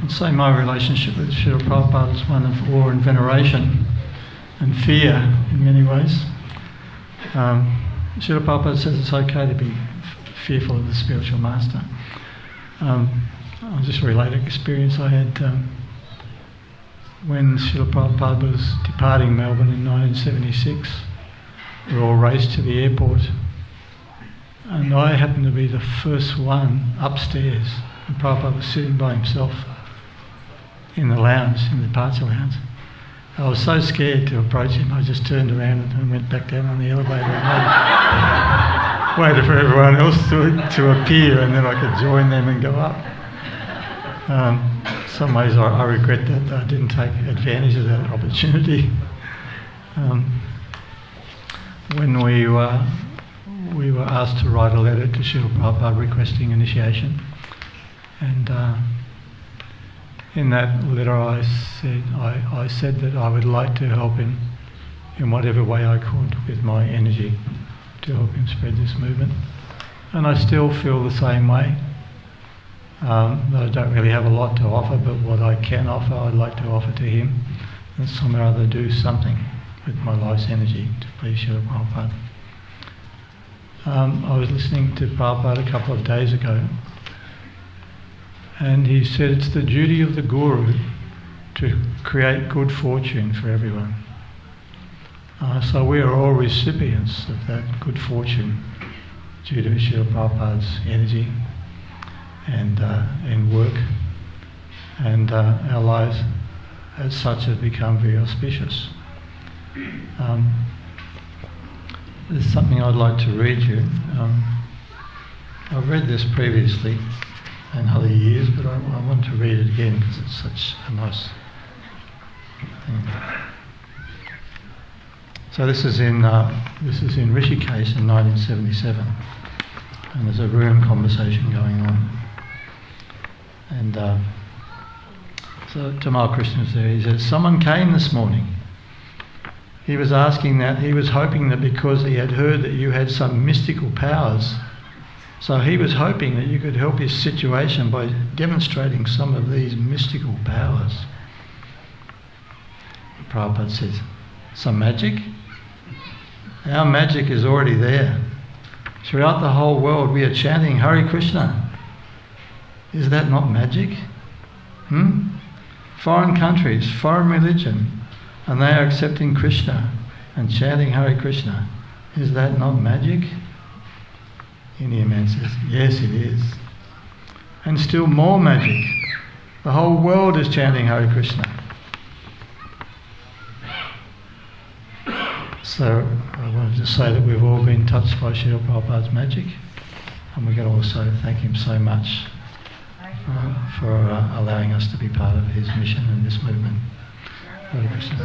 I'd say my relationship with Srila Prabhupada is one of awe and veneration and fear in many ways. Srila Prabhupada says it's okay to be fearful of the spiritual master. I'll just relate an experience I had when Srila Prabhupada was departing Melbourne in 1976. We all raced to the airport, and I happened to be the first one upstairs, and Prabhupada was sitting by himself in the lounge, in the departure lounge. I was so scared to approach him, I just turned around and went back down on the elevator and waited for everyone else to appear, and then I could join them and go up. In some ways I regret that I didn't take advantage of that opportunity. When we were asked to write a letter to Srila Prabhupada requesting initiation, and in that letter I said that I would like to help him in whatever way I could with my energy to help him spread this movement. And I still feel the same way. I don't really have a lot to offer, but what I can offer, I'd like to offer to him, and somehow or other do something with my life's energy to please Srila Prabhupada. I was listening to Prabhupada a couple of days ago, and he said it's the duty of the Guru to create good fortune for everyone. So we are all recipients of that good fortune due to Srila Prabhupada's energy and work, and our lives as such have become very auspicious. There's something I'd like to read you. I've read this previously in other years, but I want to read it again because it's such a nice thing. So this is in Rishikesh in 1977, and there's a room conversation going on. And so Tamal Krishna's there. He says, someone came this morning. He was asking that, he was hoping that because he had heard that you had some mystical powers, so he was hoping that you could help his situation by demonstrating some of these mystical powers. Prabhupada says, some magic? Our magic is already there. Throughout the whole world we are chanting Hare Krishna. Is that not magic? Foreign countries, foreign religion, and they are accepting Krishna and chanting Hare Krishna. Is that not magic? Indian man says, yes it is. And still more magic. The whole world is chanting Hare Krishna. So I wanted to say that we've all been touched by Srila Prabhupada's magic, and we can also thank him so much for allowing us to be part of his mission and this movement. Hare Krishna.